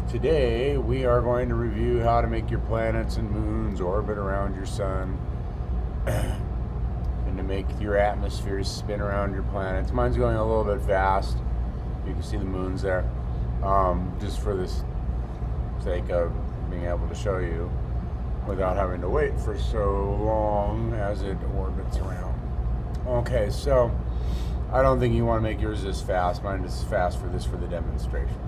Today we are going to review how to make your planets and moons orbit around your sun and to make your atmospheres spin around your planets. Mine's going a little bit fast. You can see the moons there. Just for the sake of being able to show you without having to wait for so long as it orbits around. Okay, so I don't think you want to make yours this fast. Mine is fast for the demonstration.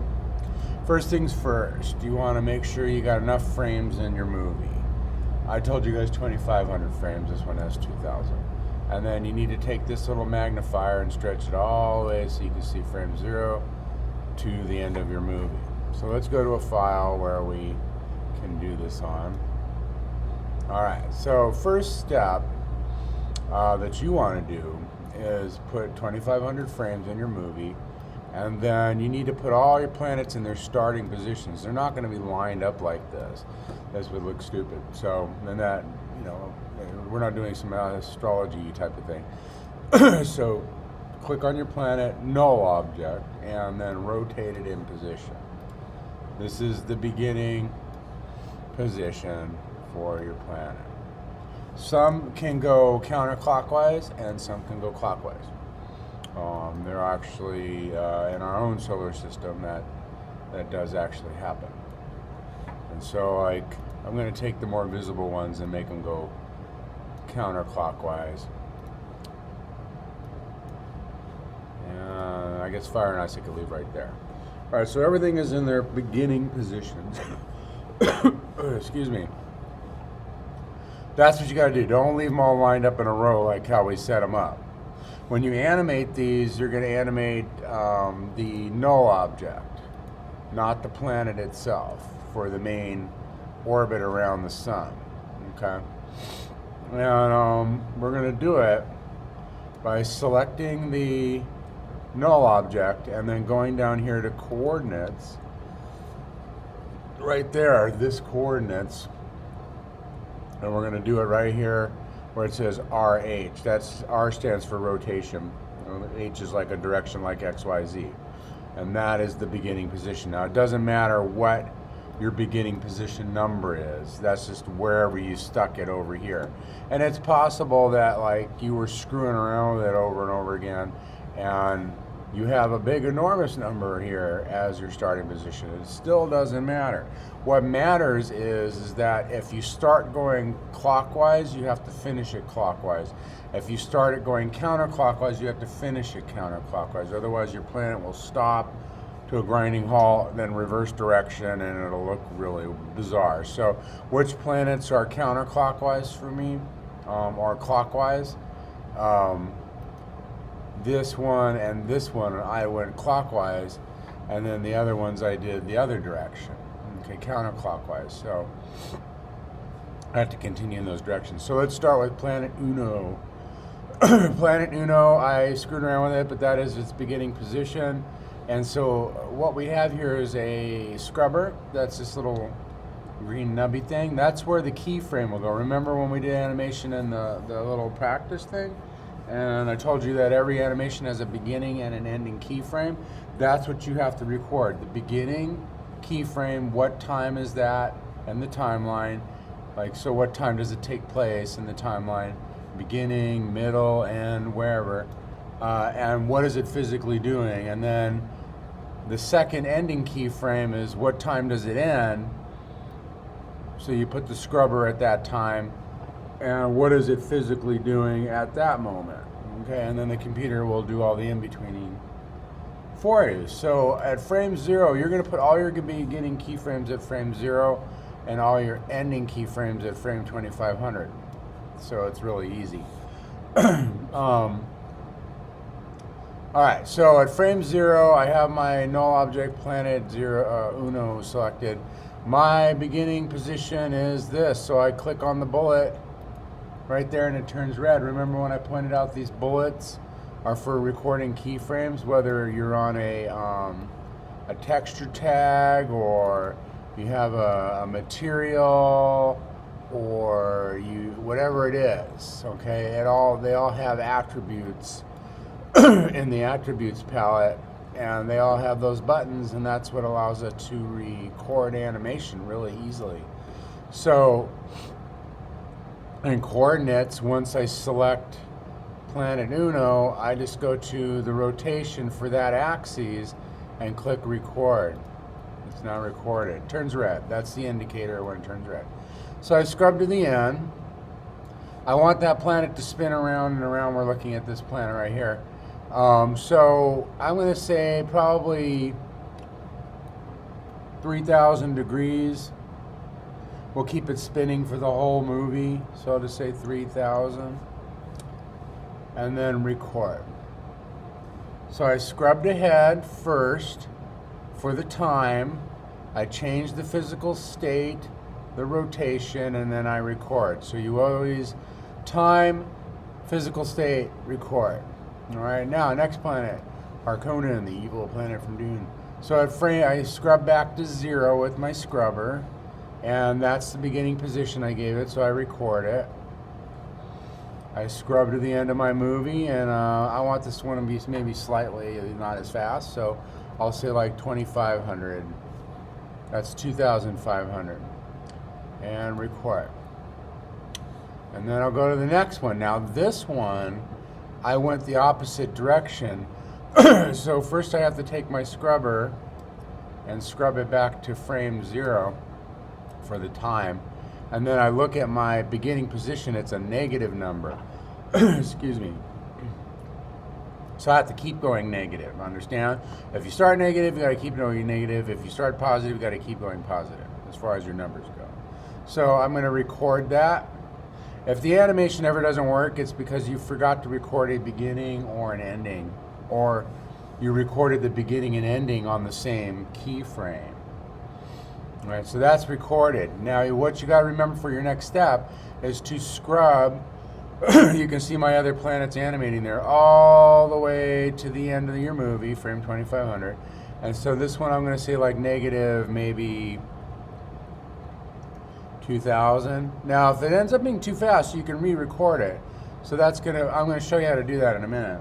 First things first, you want to make sure you got enough frames in your movie. I told you guys 2,500 frames. This one has 2,000. And then you need to take this little magnifier and stretch it all the way so you can see frame 0 to the end of your movie. So let's go to a file where we can do this on. Alright, so first step that you want to do is put 2,500 frames in your movie, and then you need to put all your planets in their starting positions. They're not going to be lined up like this. This would look stupid. So then that, we're not doing some astrology type of thing. So click on your planet, null object, and then rotate it in position. This is the beginning position for your planet. Some can go counterclockwise and some can go clockwise. There are actually in our own solar system that does actually happen. And so I'm going to take the more visible ones and make them go counterclockwise. And I guess fire and ice I could leave right there. All right, so everything is in their beginning positions. Excuse me. That's what you got to do. Don't leave them all lined up in a row like how we set them up. When you animate these, you're going to animate the null object, not the planet itself, for the main orbit around the sun. Okay? And we're going to do it by selecting the null object and then going down here to coordinates. Right there, this coordinates. And we're going to do it right here where it says RH. That's R stands for rotation. H is like a direction like X, Y, Z. And that is the beginning position. Now it doesn't matter what your beginning position number is. That's just wherever you stuck it over here. And it's possible that you were screwing around with it over and over again and you have a big enormous number here as your starting position. It still doesn't matter. What matters is that if you start going clockwise, you have to finish it clockwise. If you start it going counterclockwise, you have to finish it counterclockwise. Otherwise, your planet will stop to a grinding halt, then reverse direction, and it'll look really bizarre. So, which planets are counterclockwise for me, or clockwise? This one and this one, I went clockwise, and then the other ones I did the other direction. Okay, counterclockwise. So I have to continue in those directions. So let's start with Planet Uno. Planet Uno, I screwed around with it, but that is its beginning position. And so what we have here is a scrubber. That's this little green nubby thing. That's where the keyframe will go. Remember when we did animation in the little practice thing? And I told you that every animation has a beginning and an ending keyframe. That's what you have to record. The beginning keyframe, what time is that, and the timeline. So what time does it take place in the timeline? Beginning, middle, end, wherever. And what is it physically doing? And then the second ending keyframe is what time does it end? So you put the scrubber at that time. And what is it physically doing at that moment? Okay, and then the computer will do all the in-betweening for you. So at frame 0, you're going to put all your beginning keyframes at frame 0 and all your ending keyframes at frame 2500. So it's really easy. Alright, so at frame 0, I have my null object planet Uno selected. My beginning position is this, so I click on the bullet right there and it turns red. Remember when I pointed out these bullets are for recording keyframes, whether you're on a texture tag or you have a material or whatever it is, okay? They all have attributes in the attributes palette and they all have those buttons, and that's what allows it to record animation really easily. So in coordinates, once I select planet Uno, I just go to the rotation for that axis and click record. It's now recorded. It turns red. That's the indicator when it turns red. So I scrub to the end. I want that planet to spin around and around. We're looking at this planet right here. So I'm going to say probably 3,000 degrees. We'll keep it spinning for the whole movie. So I'll just say 3,000. And then record. So I scrubbed ahead first for the time. I change the physical state, the rotation, and then I record. So you always time, physical state, record. All right, now next planet, Harkonnen, the evil planet from Dune. So I scrub back to 0 with my scrubber, and that's the beginning position I gave it, so I record it. I scrub to the end of my movie, and I want this one to be maybe slightly not as fast, so I'll say like 2,500. That's 2,500. And record. And then I'll go to the next one. Now this one, I went the opposite direction. So first I have to take my scrubber and scrub it back to frame 0 for the time. And then I look at my beginning position, it's a negative number. Excuse me. So I have to keep going negative, understand? If you start negative, you gotta keep going negative. If you start positive, you gotta keep going positive as far as your numbers go. So I'm gonna record that. If the animation ever doesn't work, it's because you forgot to record a beginning or an ending, or you recorded the beginning and ending on the same keyframe. All right, so that's recorded. Now what you got to remember for your next step is to scrub. You can see my other planets animating there all the way to the end of your movie, frame 2,500. And so this one I'm going to say like negative maybe 2,000. Now if it ends up being too fast, you can re-record it. So I'm going to show you how to do that in a minute.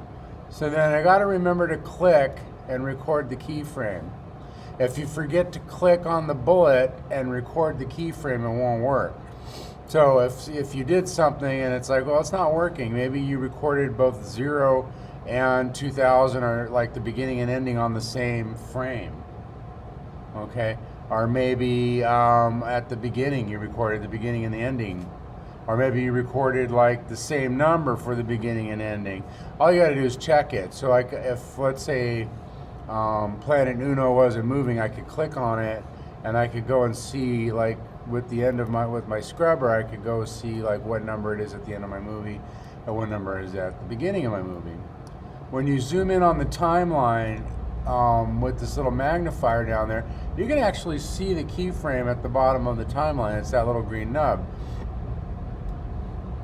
So then I got to remember to click and record the keyframe. If you forget to click on the bullet and record the keyframe, it won't work. So if you did something and it's like, well, it's not working, maybe you recorded both 0 and 2,000 or like the beginning and ending on the same frame, okay? Or maybe at the beginning, you recorded the beginning and the ending. Or maybe you recorded like the same number for the beginning and ending. All you gotta do is check it. So like if, let's say, planet Uno wasn't moving, I could click on it and I could go and see like with the end of with my scrubber, I could go see like what number it is at the end of my movie and what number it is at the beginning of my movie. When you zoom in on the timeline with this little magnifier down there, you can actually see the keyframe at the bottom of the timeline. It's that little green nub.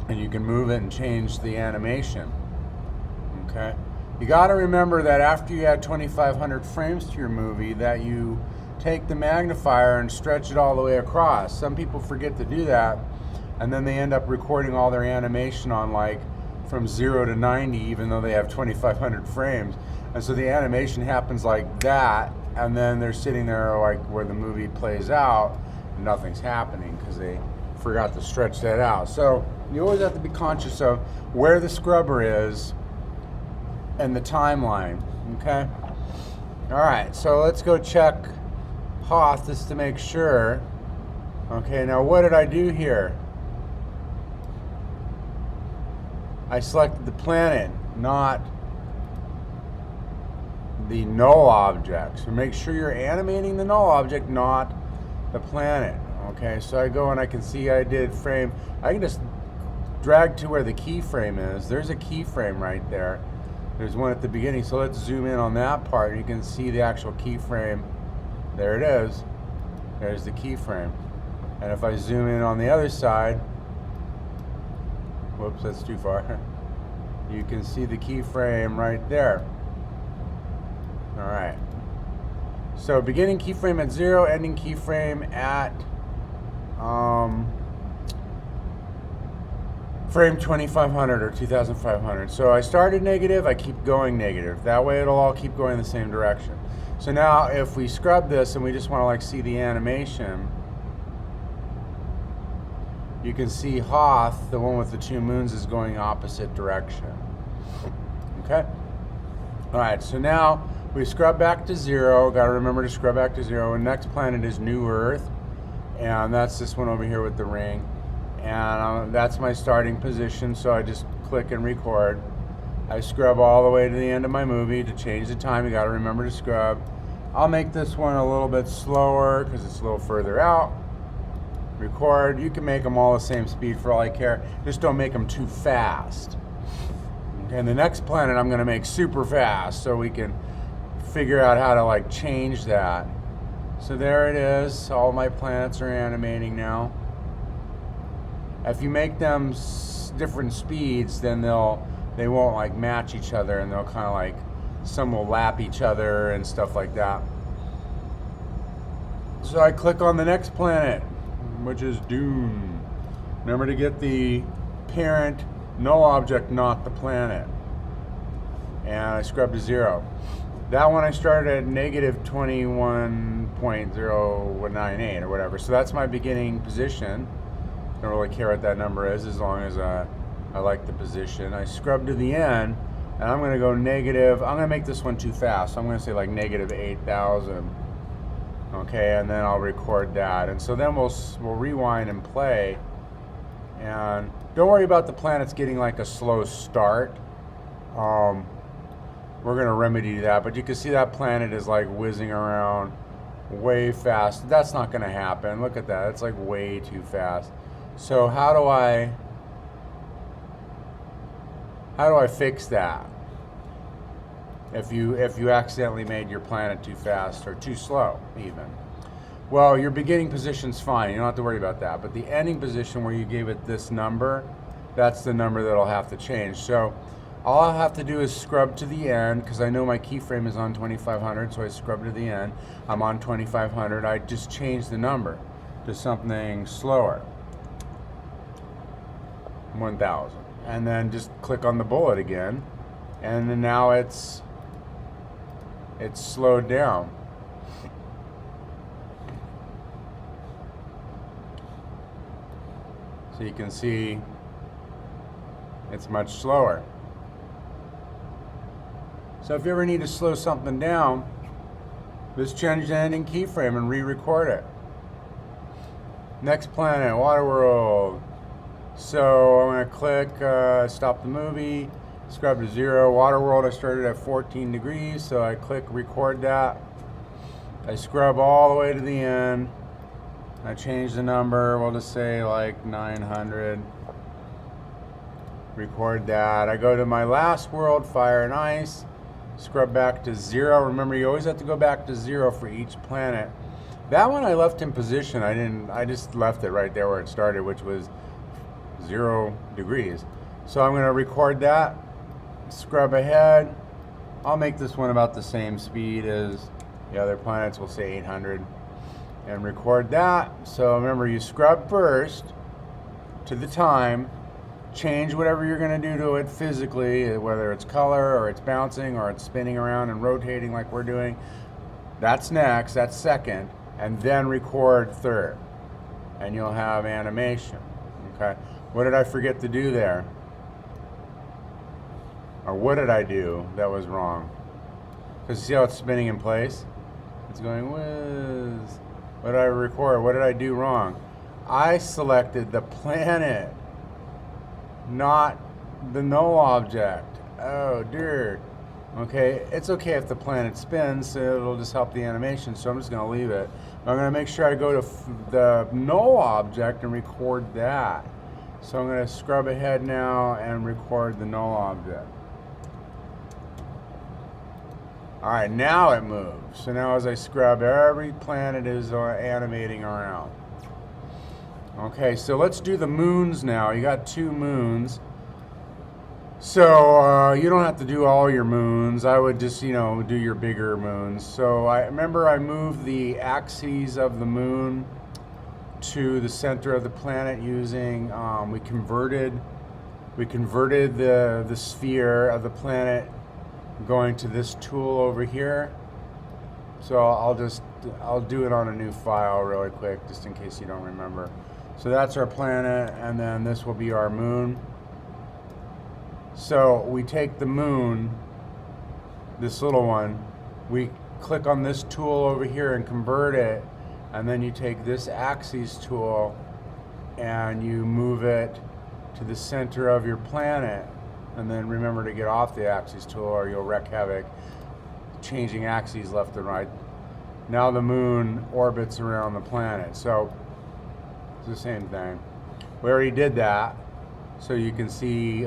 And you can move it and change the animation, okay? You got to remember that after you add 2,500 frames to your movie, that you take the magnifier and stretch it all the way across. Some people forget to do that, and then they end up recording all their animation on like from 0 to 90, even though they have 2,500 frames. And so the animation happens like that, and then they're sitting there like where the movie plays out, and nothing's happening because they forgot to stretch that out. So you always have to be conscious of where the scrubber is and the timeline, okay? All right, so let's go check Hoth just to make sure. Okay, now what did I do here? I selected the planet, not the null object. So make sure you're animating the null object, not the planet. Okay, so I go and I can see I did frame. I can just drag to where the keyframe is. There's a keyframe right there. There's one at the beginning, so let's zoom in on that part. You can see the actual keyframe. There it is. There's the keyframe. And if I zoom in on the other side, whoops, that's too far. You can see the keyframe right there. All right. So beginning keyframe at 0, ending keyframe at frame 2500 or 2500. So I started negative, I keep going negative. That way it'll all keep going the same direction. So now if we scrub this and we just want to like see the animation, you can see Hoth, the one with the 2 moons, is going opposite direction. Okay? Alright, so now we scrub back to 0. Got to remember to scrub back to 0. And next planet is New Earth. And that's this one over here with the ring. And that's my starting position, so I just click and record. I scrub all the way to the end of my movie. To change the time, you got to remember to scrub. I'll make this one a little bit slower because it's a little further out. Record. You can make them all the same speed for all I care. Just don't make them too fast. Okay, and the next planet I'm going to make super fast so we can figure out how to like change that. So there it is. All my planets are animating now. If you make them different speeds, then they won't like match each other, and they'll kind of like, some will lap each other and stuff like that. So I click on the next planet, which is Dune. Remember to get the parent null object, not the planet. And I scrub to 0. That one I started at negative 21.098 or whatever. So that's my beginning position. Don't really care what that number is as long as I like the position. I scrub to the end, and I'm going to go negative. I'm going to make this one too fast. So I'm going to say like negative 8,000. Okay, and then I'll record that. And so then we'll rewind and play. And don't worry about the planets getting like a slow start. We're going to remedy that. But you can see that planet is like whizzing around way fast. That's not going to happen. Look at that. It's like way too fast. So how do I fix that? If you accidentally made your planet too fast or too slow even. Well, your beginning position's fine. You don't have to worry about that. But the ending position where you gave it this number, that's the number that'll have to change. So all I'll have to do is scrub to the end, because I know my keyframe is on 2500, so I scrub to the end. I'm on 2500. I just change the number to something slower. 1000, and then just click on the bullet again, and then now it's slowed down. So you can see it's much slower. So if you ever need to slow something down, just change the ending keyframe and re-record it. Next planet, Waterworld. So I'm going to click stop the movie, scrub to 0. Waterworld, I started at 14 degrees, so I click record that. I scrub all the way to the end. I change the number, we'll just say like 900. Record that. I go to my last world, Fire and Ice, scrub back to 0. Remember, you always have to go back to 0 for each planet. That one I left in position. I just left it right there where it started, which was 0 degrees. So I'm going to record that, scrub ahead. I'll make this one about the same speed as the other planets. We'll say 800 and record that. So remember, you scrub first to the time, change whatever you're going to do to it physically, whether it's color or it's bouncing or it's spinning around and rotating like we're doing. That's next, that's second, and then record third, and you'll have animation. Okay. What did I forget to do there? Or what did I do that was wrong? Because see how it's spinning in place? It's going whiz. What did I record? What did I do wrong? I selected the planet, not the null object. Oh dear. Okay, it's okay if the planet spins, it'll just help the animation, so I'm just going to leave it. I'm going to make sure I go to the null object and record that. So I'm going to scrub ahead now and record the null object. Alright, now it moves. So now as I scrub, every planet is animating around. Okay, so let's do the moons now. You got 2 moons. So you don't have to do all your moons. I would just, do your bigger moons. So I remember I moved the axes of the moon to the center of the planet using, we converted We converted the sphere of the planet going to this tool over here. So I'll do it on a new file really quick, just in case you don't remember. So that's our planet, and then this will be our moon. So we take the moon, this little one, we click on this tool over here and convert it, and then you take this axis tool and you move it to the center of your planet, and then remember to get off the axis tool or you'll wreak havoc, changing axes left and right. Now the moon orbits around the planet, so it's the same thing. We already did that, so you can see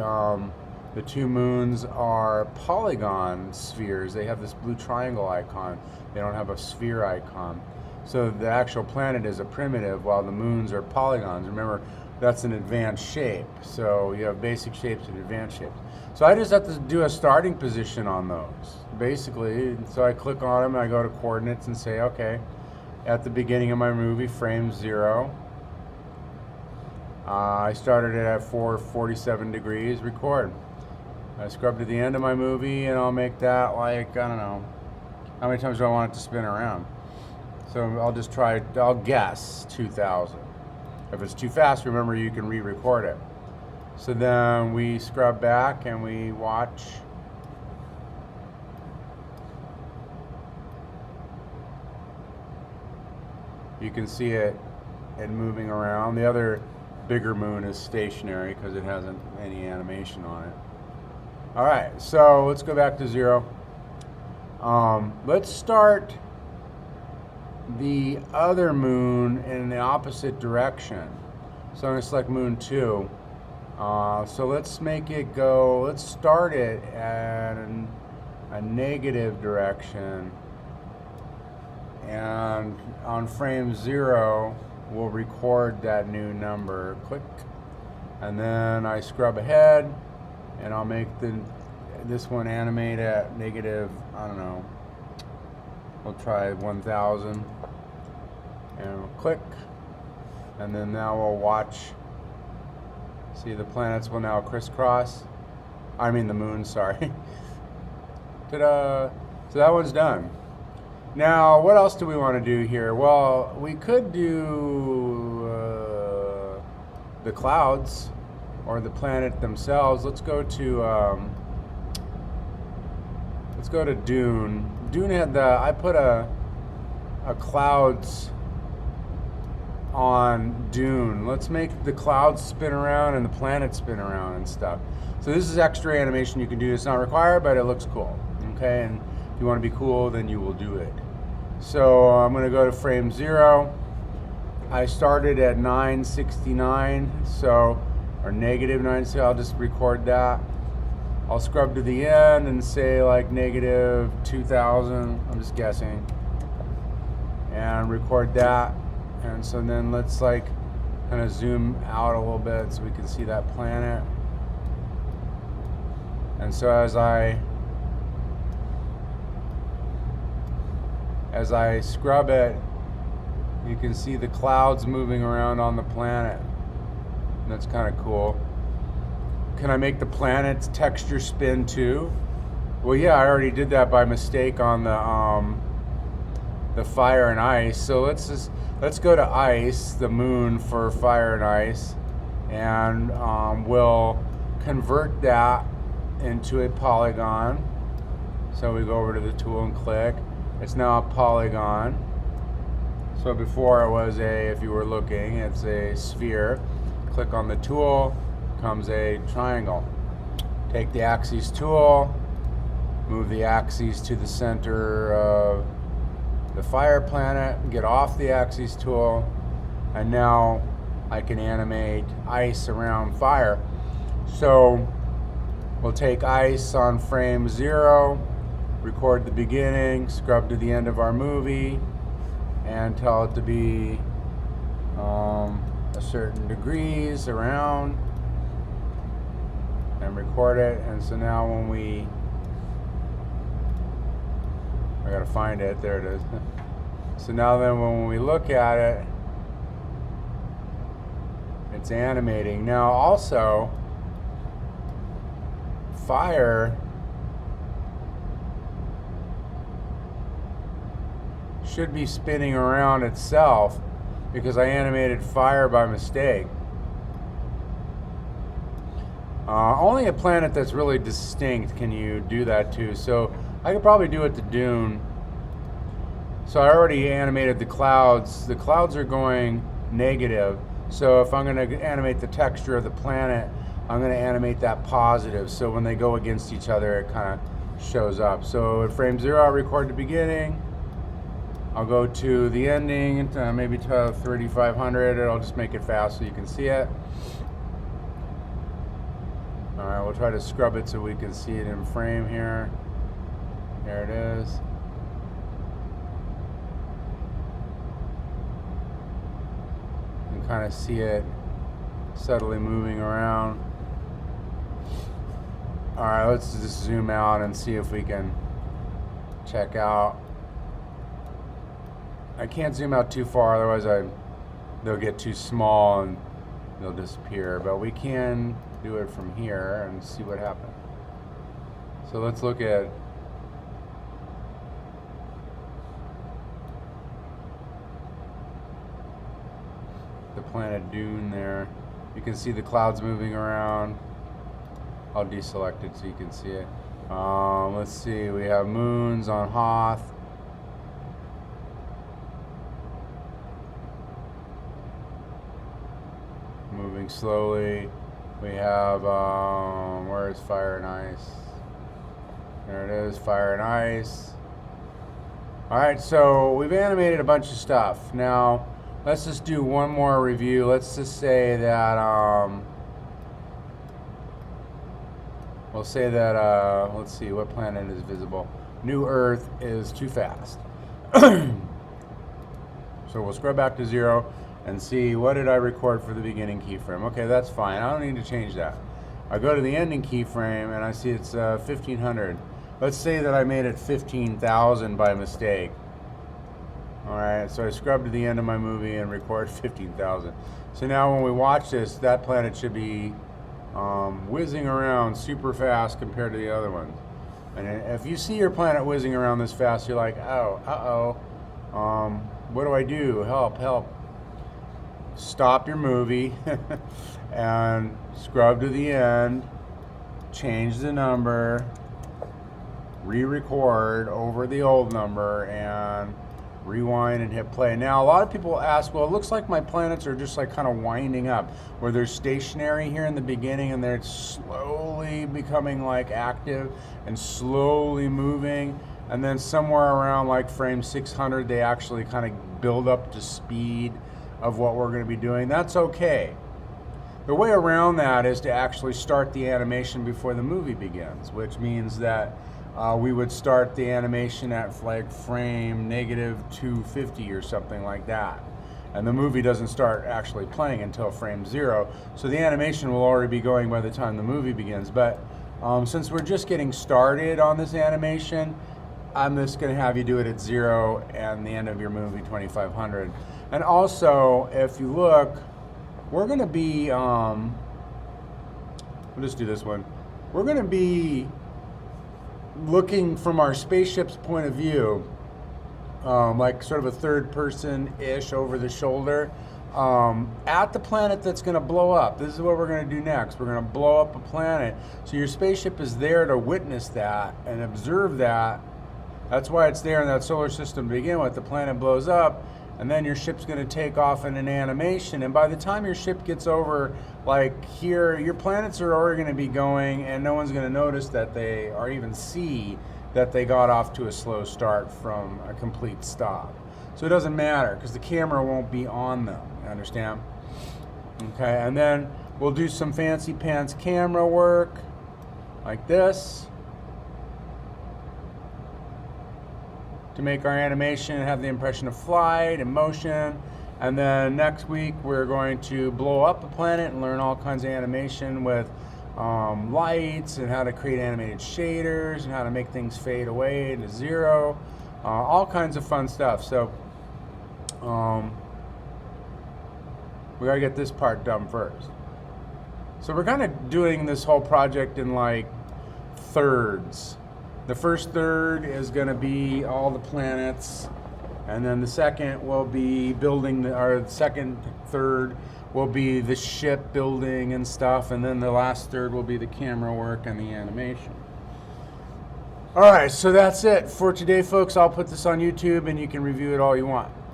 the two moons are polygon spheres. They have this blue triangle icon. They don't have a sphere icon. So the actual planet is a primitive while the moons are polygons. Remember, that's an advanced shape. So you have basic shapes and advanced shapes. So I just have to do a starting position on those, basically. So I click on them, and I go to coordinates and say, okay, at the beginning of my movie, frame 0. I started it at 447 degrees, record. I scrub to the end of my movie, and I'll make that like, I don't know, how many times do I want it to spin around? So I'll guess 2,000. If it's too fast, remember you can re-record it. So then we scrub back and we watch. You can see it moving around. The other bigger moon is stationary because it hasn't any animation on it. All right, so let's go back to 0. Let's start the other moon in the opposite direction. So I'm going to select moon 2. So let's make it go, let's start it at a negative direction. And on frame 0, we'll record that new number. Click. And then I scrub ahead, and I'll make this one animate at negative, I don't know, we'll try 1,000. And we'll click. And then now we'll watch. See, the planets will now crisscross. I mean the moon, sorry. Ta-da! So that one's done. Now, what else do we want to do here? Well, we could do the clouds or the planet themselves. Let's go to Dune. Dune had I put a clouds on Dune. Let's make the clouds spin around and the planet spin around and stuff. So this is extra animation you can do. It's not required, but it looks cool. Okay, and if you want to be cool, then you will do it. So I'm going to go to frame 0. I started at 969, or negative 960. I'll just record that. I'll scrub to the end and say like negative 2,000. I'm just guessing. And record that. And so then let's like kind of zoom out a little bit so we can see that planet. And so as I scrub it, you can see the clouds moving around on the planet. And that's kind of cool. Can I make the planet's texture spin too? Well, yeah, I already did that by mistake on the fire and ice. So let's go to ice, the moon, for fire and ice, and we'll convert that into a polygon. So we go over to the tool and click. It's now a polygon. So before it was if you were looking, it's a sphere. Click on the tool, comes a triangle. Take the axis tool, move the axis to the center of the fire planet, get off the axis tool, and now I can animate ice around fire. So we'll take ice on frame 0, record the beginning, scrub to the end of our movie, and tell it to be a certain degrees around, and record it. And so now when I gotta find it, there it is. So now then when we look at it, it's animating. Now also, fire should be spinning around itself because I animated fire by mistake. Only a planet that's really distinct can you do that to. So I could probably do it to Dune. So I already animated the clouds. The clouds are going negative. So if I'm going to animate the texture of the planet, I'm going to animate that positive. So when they go against each other, it kind of shows up. So at frame 0, I'll record the beginning. I'll go to the ending, maybe to 3500. I'll just make it fast so you can see it. All right, we'll try to scrub it so we can see it in frame here. There it is. You can kind of see it subtly moving around. All right, let's just zoom out and see if we can check out. I can't zoom out too far, otherwise they'll get too small and they'll disappear. But we can do it from here and see what happens. So let's look at the planet Dune there. You can see the clouds moving around. I'll deselect it so you can see it. Let's see, we have moons on Hoth. Moving slowly. We have, where is fire and ice? There it is, fire and ice. Alright, so we've animated a bunch of stuff. Now, let's just do one more review. Let's just say that, we'll say that, let's see, what planet is visible? New Earth is too fast. So we'll scrub back to 0 and see what did I record for the beginning keyframe. Okay, that's fine. I don't need to change that. I go to the ending keyframe and I see it's 1500. Let's say that I made it 15,000 by mistake. Alright, so I scrubbed to the end of my movie and record 15,000. So now when we watch this, that planet should be whizzing around super fast compared to the other ones. And if you see your planet whizzing around this fast, you're like, oh, uh-oh, what do I do? Help, help. Stop your movie and scrub to the end, change the number, re-record over the old number, and rewind and hit play. Now, a lot of people ask, well, it looks like my planets are just like kind of winding up, where they're stationary here in the beginning and they're slowly becoming like active and slowly moving, and then somewhere around like frame 600 they actually kind of build up to speed of what we're going to be doing. That's okay. The way around that is to actually start the animation before the movie begins, which means that we would start the animation at like frame -250 or something like that. And the movie doesn't start actually playing until frame 0. So the animation will already be going by the time the movie begins. But since we're just getting started on this animation, I'm just going to have you do it at 0 and the end of your movie 2500. And also, if you look, we're going to be, we'll just do this one. We're going to be looking from our spaceship's point of view, like sort of a third person-ish over the shoulder, at the planet that's going to blow up. This is what we're going to do next. We're going to blow up a planet. So your spaceship is there to witness that and observe that. That's why it's there in that solar system to begin with. The planet blows up, and then your ship's going to take off in an animation, and by the time your ship gets over like here, your planets are already going to be going, and no one's going to notice that they, or even see that they got off to a slow start from a complete stop. So it doesn't matter because the camera won't be on them, you understand? Okay, and then we'll do some fancy pants camera work like this to make our animation have the impression of flight and motion. And then next week we're going to blow up a planet and learn all kinds of animation with lights and how to create animated shaders and how to make things fade away to 0, all kinds of fun stuff. So we gotta get this part done first. So we're kind of doing this whole project in like thirds. The first third is going to be all the planets, and then the second will be building the second third will be the ship building and stuff, and then the last third will be the camera work and the animation. All right, so that's it for today, folks. I'll put this on YouTube and you can review it all you want.